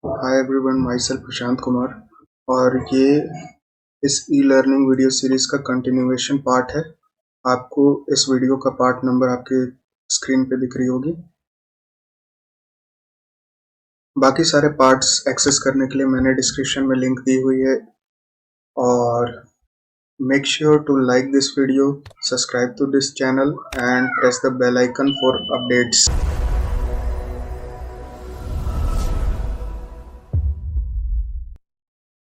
Hi everyone, my self Prashant Kumar. और ये इस ई लर्निंग वीडियो सीरीज का कंटिन्यूएशन पार्ट है। आपको इस वीडियो का पार्ट नंबर आपके स्क्रीन पे दिख रही होगी। बाकी सारे पार्ट्स एक्सेस करने के लिए मैंने डिस्क्रिप्शन में लिंक दी हुई है। और make sure to like this video, subscribe to this channel and press the bell icon for updates.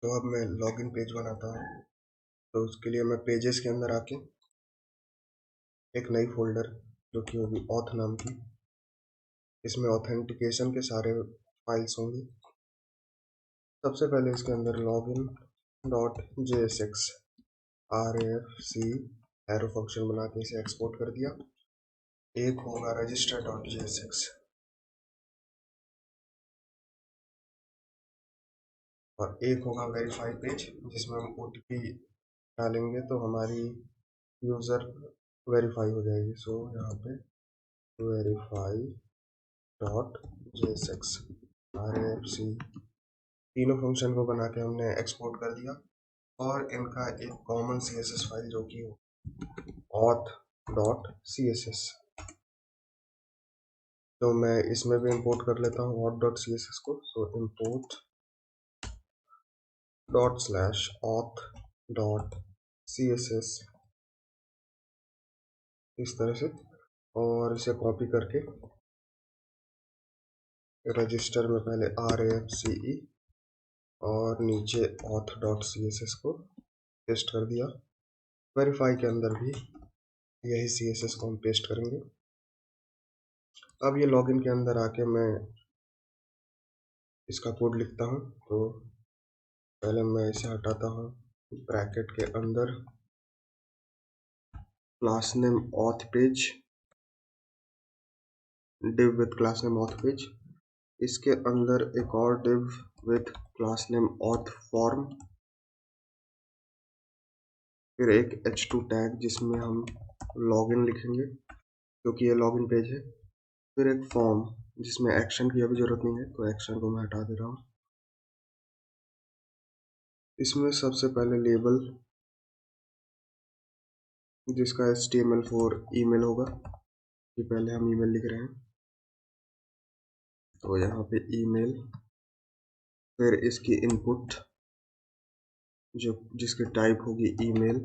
तो अब मैं लॉगिन पेज बनाता हूँ। तो उसके लिए मैं पेजेस के अंदर आके एक नई फोल्डर जो कि होगी ऑथ नाम की, इसमें ऑथेंटिकेशन के सारे फाइल्स होंगे। सबसे पहले इसके अंदर login dot JSX RAFC arrow function बना के इसे एक्सपोर्ट कर दिया। एक होगा रजिस्टर डॉट JSX और एक होगा वेरीफाई पेज, जिसमें हम OTP डालेंगे तो हमारी यूज़र वेरीफाई हो जाएगी। सो यहाँ पे वेरीफाई डॉट JSX RAFC तीनों फंक्शन को बना के हमने एक्सपोर्ट कर दिया। और इनका एक कॉमन CSS फाइल जो कि auth डॉट CSS, तो मैं इसमें भी इंपोर्ट कर लेता हूँ auth डॉट CSS को। So import dot slash auth dot CSS इस तरह से, और इसे कॉपी करके रजिस्टर में पहले RAFCE और नीचे auth डॉट CSS को पेस्ट कर दिया। वेरीफाई के अंदर भी यही CSS को हम पेस्ट करेंगे। अब ये लॉगिन के अंदर आके मैं इसका कोड लिखता हूँ। तो पहले मैं इसे हटाता हूँ। ब्रैकेट के अंदर class name auth page, div with class name auth page, इसके अंदर एक और div with class name auth form, फिर एक h2 टैग जिसमें हम लॉगिन लिखेंगे क्योंकि ये लॉगिन पेज है, फिर एक फॉर्म जिसमें एक्शन की अभी जरूरत नहीं है तो एक्शन को मैं हटा दे रहा हूँ। इसमें सबसे पहले लेबल जिसका HTML4 ईमेल होगा, कि पहले हम ईमेल लिख रहे हैं तो यहाँ पे ईमेल, फिर इसकी इनपुट जो जिसकी टाइप होगी ईमेल,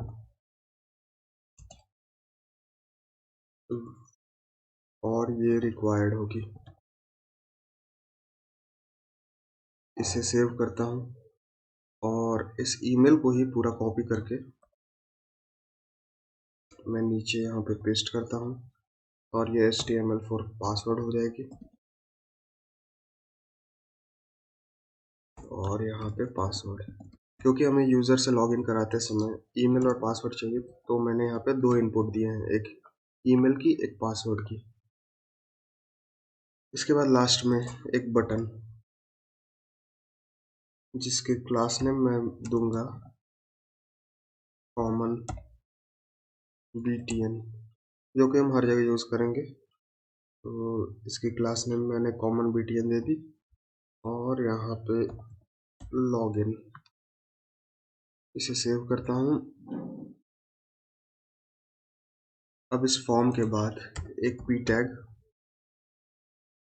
और ये रिक्वायर्ड होगी। इसे सेव करता हूँ और इस ईमेल को ही पूरा कॉपी करके मैं नीचे यहाँ पे पेस्ट करता हूँ और ये HTML4 पासवर्ड हो जाएगी। और यहाँ पे पासवर्ड, क्योंकि हमें यूज़र से लॉगिन कराते समय ईमेल और पासवर्ड चाहिए तो मैंने यहाँ पे दो इनपुट दिए हैं, एक ईमेल की एक पासवर्ड की। इसके बाद लास्ट में एक बटन जिसके क्लास नेम मैं दूंगा कॉमन BTN, जो कि हम हर जगह यूज़ करेंगे। तो इसकी क्लास नेम मैंने कॉमन BTN दे दी और यहाँ पे लॉगिन, इसे सेव करता हूँ। अब इस फॉर्म के बाद एक p टैग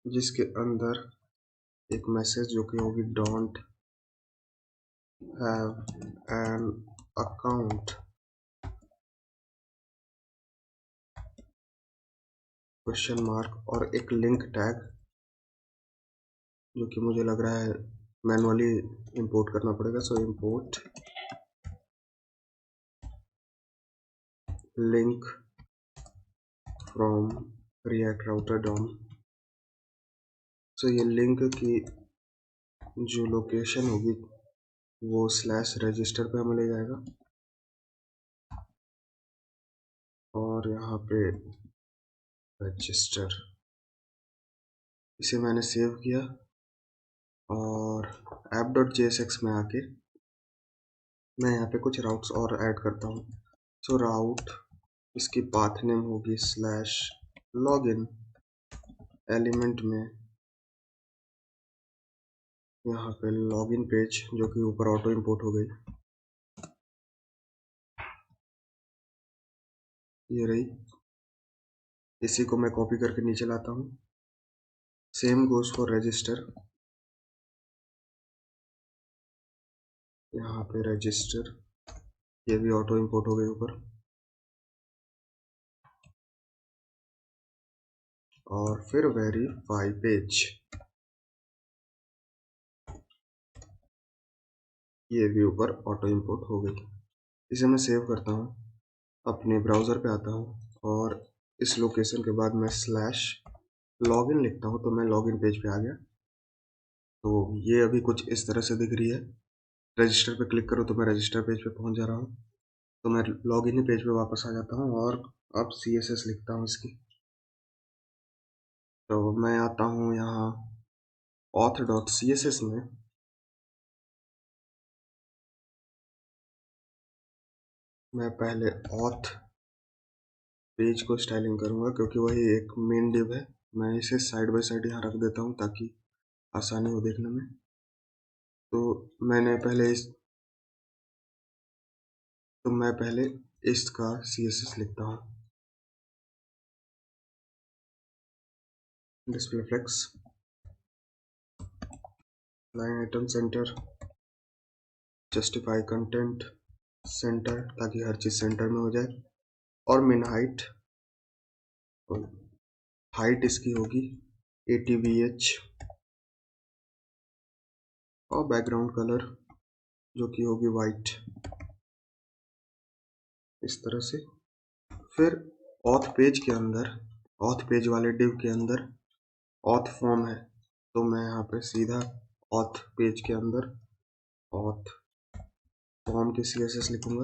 जिसके अंदर एक मैसेज जो कि होगी don't have an account question mark, और एक लिंक टैग जो कि मुझे लग रहा है मैनुअली इंपोर्ट करना पड़ेगा। So import link from React router DOM. So ये लिंक की जो लोकेशन होगी वो स्लैश रजिस्टर पे हमें ले जाएगा और यहाँ पे रजिस्टर, इसे मैंने सेव किया और app.jsx में आके मैं यहाँ पे कुछ राउट्स और ऐड करता हूँ। सो राउट, इसकी पाथ नेम होगी स्लैश लॉगिन, एलिमेंट में यहाँ पे लॉगिन पेज जो कि ऊपर ऑटो इंपोर्ट हो गई, ये रही। इसी को मैं कॉपी करके नीचे लाता हूँ। सेम गोज फॉर रजिस्टर, यहाँ पे रजिस्टर, ये भी ऑटो इंपोर्ट हो गई ऊपर। और फिर वेरीफाई पेज, ये भी ऊपर ऑटो इंपोर्ट हो गई। इसे मैं सेव करता हूँ, अपने ब्राउज़र पे आता हूँ और इस लोकेशन के बाद मैं स्लैश लॉगिन लिखता हूँ तो मैं लॉगिन पेज पे आ गया। तो ये अभी कुछ इस तरह से दिख रही है। रजिस्टर पे क्लिक करो तो मैं रजिस्टर पेज पे पहुँच जा रहा हूँ। तो मैं लॉगिन ही पेज पे वापस आ जाता हूँ और अब CSS लिखता हूँ इसकी। तो मैं आता हूँ यहाँ auth.css में, मैं पहले auth पेज को स्टाइलिंग करूँगा क्योंकि वही एक मेन डिव है। मैं इसे साइड बाय साइड यहाँ रख देता हूँ ताकि आसानी हो देखने में। तो मैं पहले इसका CSS लिखता हूँ। Display flex, line item centre, justify content centre ताकि हर चीज़ सेंटर में हो जाए, और मिन हाइट, हाइट इसकी होगी 80 और बैकग्राउंड कलर जो कि होगी वाइट, इस तरह से। फिर ऑथ पेज के अंदर, ऑथ पेज वाले डिव के अंदर ऑथ फॉर्म है तो मैं यहाँ पे सीधा ऑथ पेज के अंदर ऑथ फॉर्म के CSS लिखूंगा।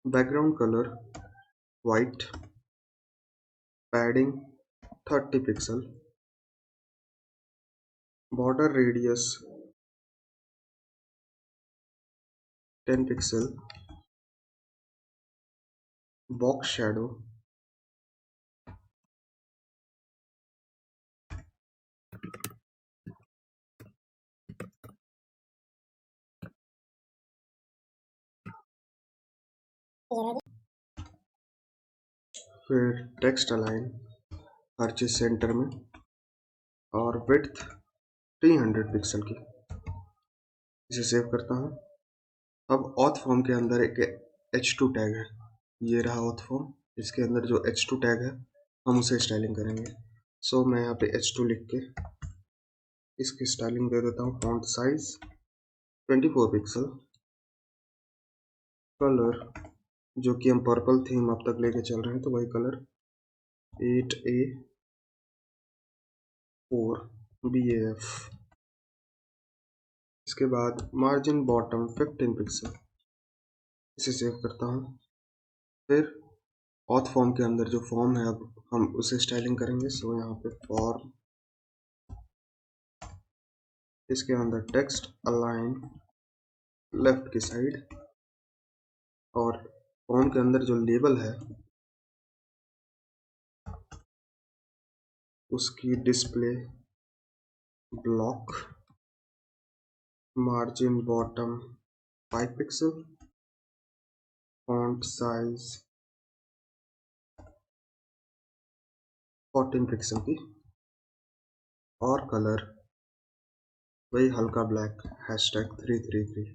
Background colour white, padding 30 pixel, border radius 10 pixel, box shadow 11, फिर टेक्स्ट अलाइन हर चीज सेंटर में, और विड्थ 300 पिक्सल की। इसे सेव करता हूँ। अब ऑथ फॉर्म के अंदर एक h2 टैग है, ये रहा ऑथ फॉर्म। इसके अंदर जो h2 टैग है हम उसे स्टाइलिंग करेंगे। सो मैं यहाँ पे h2 लिख के इसकी स्टाइलिंग दे देता हूँ। फॉन्ट साइज 24 पिक्सल, कलर जो कि हम पर्पल थीम अब तक लेके चल रहे हैं तो वही कलर 8A4 BAF। इसके बाद मार्जिन बॉटम 15 पिक्सल, इसे सेव करता हूँ। फिर ऑथ फॉर्म के अंदर जो फॉर्म है अब हम उसे स्टाइलिंग करेंगे। सो यहाँ पे फॉर्म, इसके अंदर टेक्स्ट अलाइन लेफ्ट की साइड, और फॉर्म के अंदर जो लेबल है उसकी display block, margin bottom 5 pixel, font size 14 pixel की, और कलर वही हल्का ब्लैक #333।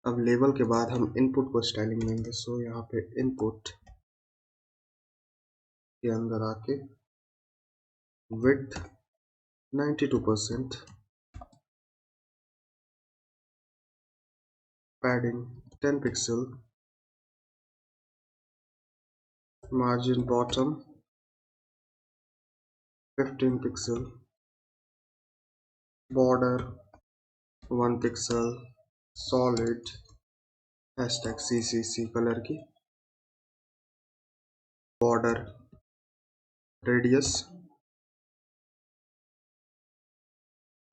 अब लेबल के बाद हम इनपुट को स्टाइलिंग देंगे। सो यहाँ पे इनपुट के अंदर आके width 92%, padding 10 pixel, margin bottom 15 pixel, border 1 pixel, solid #CCC colour की, बॉर्डर रेडियस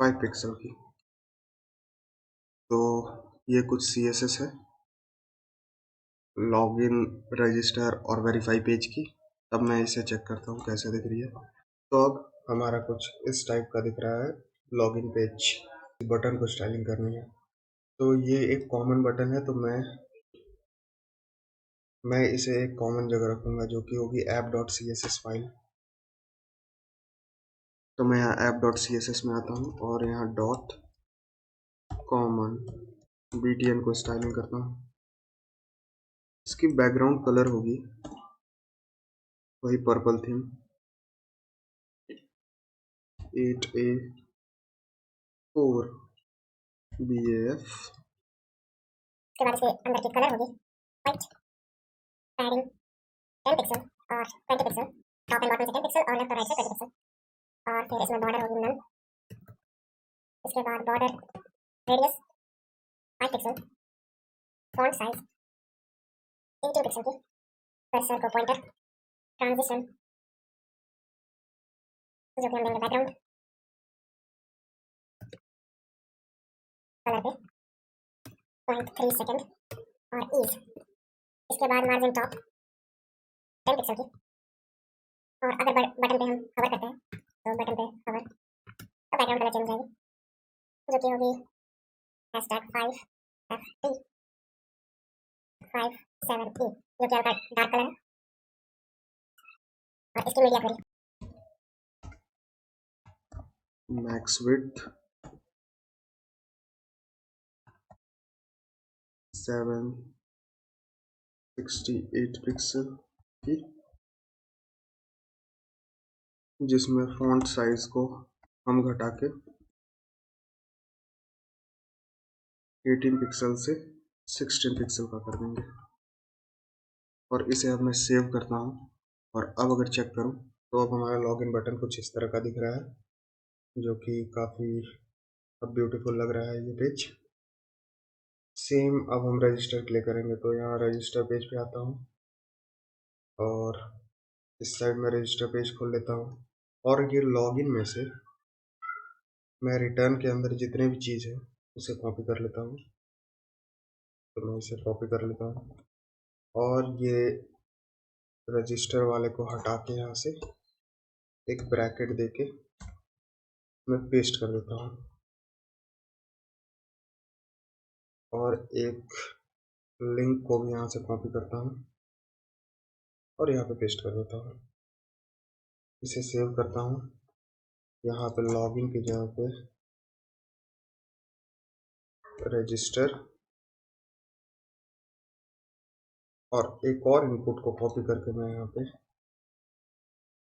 5 पिक्सल की। तो ये कुछ CSS है लॉगिन, रजिस्टर और वेरीफाई पेज की। अब मैं इसे चेक करता हूँ कैसे दिख रही है। तो अब हमारा कुछ इस टाइप का दिख रहा है लॉगिन पेज। बटन को स्टाइलिंग करनी है तो ये एक कॉमन बटन है, तो मैं इसे एक कॉमन जगह रखूंगा जो कि होगी app.css फाइल। तो मैं यहाँ app.css में आता हूँ और यहाँ डॉट कॉमन btn को स्टाइलिंग करता हूँ। इसकी बैकग्राउंड कलर होगी वही पर्पल थीम 8A4 BAF। उसके बाद इसके अंदर की कलर होगी वाइट, पैडिंग 10 पिक्सल और 20 पिक्सल, टॉप एंड बॉटम से 10 पिक्सल और लेफ्ट और राइट से 20 पिक्सल। और फिर इसमें बॉर्डर होगी नल। इसके बाद border radius 5 pixel, font size 18 pixel की, कर्सर को पॉइंटर, ट्रांजिशन जो कि हम देंगे बैकग्राउंड कलर पे 0.3 सेकंड और ईज। इसके बाद मार्जिन टॉप 10 पिक्सल की, और अगर बटन पे हम कवर करते हैं तो बटन पे कवर तो बैकग्राउंड कलर चेंज जाएगी जो कि होगी #5FT 57E जो कि हल्का डार्क कलर है। और इसकी media query max width 768 pixel की, जिसमें फॉन्ट साइज को हम घटा के 18 पिक्सल से 16 पिक्सल का कर देंगे। और इसे अब मैं सेव करता हूँ और अब अगर चेक करूँ तो अब हमारा लॉगिन बटन कुछ इस तरह का दिख रहा है जो कि काफ़ी अब ब्यूटीफुल लग रहा है ये पेज। सेम अब हम रजिस्टर क्लिक करेंगे तो यहाँ रजिस्टर पेज पे आता हूँ और इस साइड में रजिस्टर पेज खोल लेता हूँ और ये लॉगिन में से मैं रिटर्न के अंदर जितने भी चीज़ है उसे कॉपी कर लेता हूँ। तो मैं इसे कॉपी कर लेता हूँ और ये रजिस्टर वाले को हटा के यहाँ से एक ब्रैकेट देके मैं पेस्ट कर देता हूँ और एक लिंक को भी यहाँ से कॉपी करता हूँ और यहाँ पे पेस्ट कर देता हूँ। इसे सेव करता हूँ। यहाँ पे लॉगिन की जगह पे रजिस्टर और एक और इनपुट को कॉपी करके मैं यहाँ पे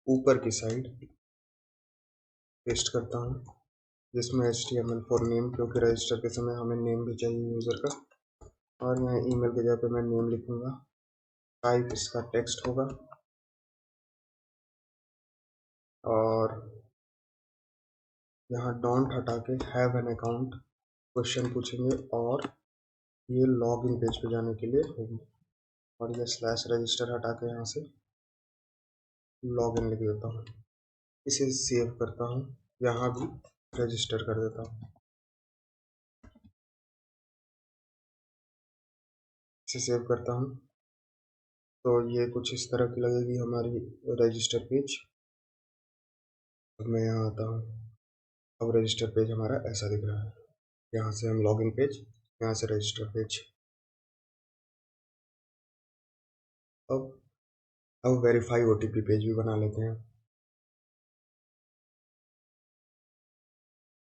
ऊपर की साइड पेस्ट करता हूँ जिसमें HTML4 नेम, क्योंकि रजिस्टर के समय हमें नेम भी चाहिए यूज़र का। और यहाँ ईमेल की जगह पे मैं नेम लिखूँगा, टाइप इसका टेक्स्ट होगा और यहाँ डोंट हटा के हैव एन अकाउंट क्वेश्चन पूछेंगे और ये लॉगिन पेज पे जाने के लिए होगी। और ये स्लैश रजिस्टर हटा के यहाँ से लॉगिन लिख देता हूँ। इसे सेव करता हूँ, यहाँ भी रजिस्टर कर देता हूँ। इसे सेव करता हूँ तो ये कुछ इस तरह की लगेगी हमारी रजिस्टर पेज। अब मैं यहाँ आता हूँ, अब रजिस्टर पेज हमारा ऐसा दिख रहा है। यहाँ से हम लॉगिन पेज, यहाँ से रजिस्टर पेज। अब वेरीफाई OTP पेज भी बना लेते हैं।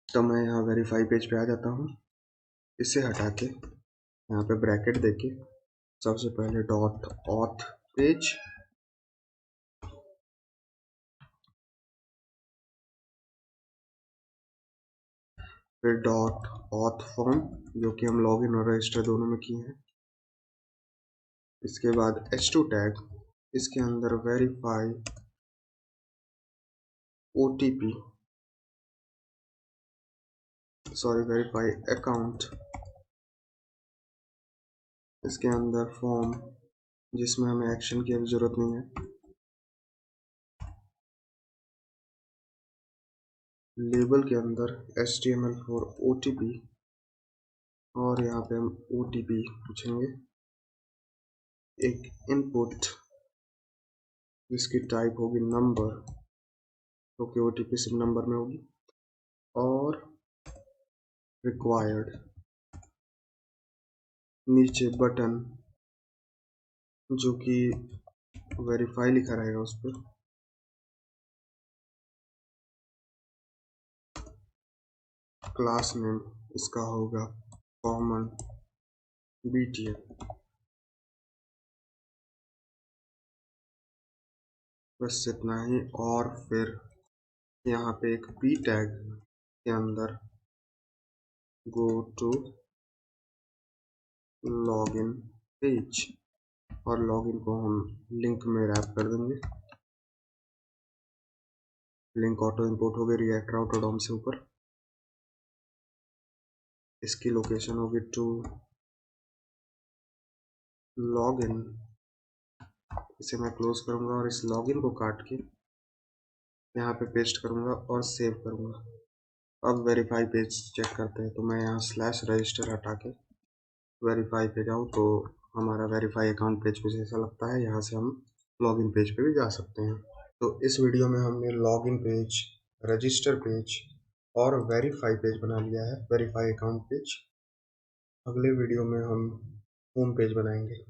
तो मैं यहाँ वेरीफाई पेज पे आ जाता हूँ। इसे हटा के यहाँ पे ब्रैकेट देके सबसे पहले डॉट ऑथ पेज, फिर डॉट ऑथ फॉर्म जो कि हम लॉगिन और रजिस्टर दोनों में किए हैं। इसके बाद h2 टैग, इसके अंदर verify OTP, sorry verify account, इसके अंदर फॉर्म जिसमें हमें एक्शन की अभी ज़रूरत नहीं है, लेबल के अंदर HTML4 OTP और यहाँ पे हम OTP पूछेंगे, एक इनपुट जिसकी टाइप होगी नंबर जो कि OTP सिम नंबर में होगी, और रिक्वायर्ड नीचे बटन जो कि वेरीफाई लिखा रहेगा उस पर, क्लास नेम इसका होगा कॉमन BTN। बस इतना ही। और फिर यहाँ पे एक P टैग के अंदर गो टू लॉगिन पेज, और लॉगिन को हम लिंक में रैप कर देंगे। लिंक ऑटो इंपोर्ट हो गई रिएक्ट राउटर डॉम से ऊपर। इसकी लोकेशन होगी टू लॉगिन। इसे मैं क्लोज करूंगा और इस लॉगिन को काट के यहाँ पे पेस्ट करूंगा और सेव करूंगा। अब वेरीफाई पेज चेक करते हैं, तो मैं यहाँ /रजिस्टर हटा के वेरीफाई पे जाऊँ तो हमारा वेरीफाई अकाउंट पेज कुछ ऐसा लगता है। यहाँ से हम लॉगिन पेज पे भी जा सकते हैं। तो इस वीडियो में हमने लॉगिन पेज, रजिस्टर पेज और वेरीफाई पेज बना लिया है, वेरीफाई अकाउंट पेज। अगले वीडियो में हम होम पेज बनाएंगे।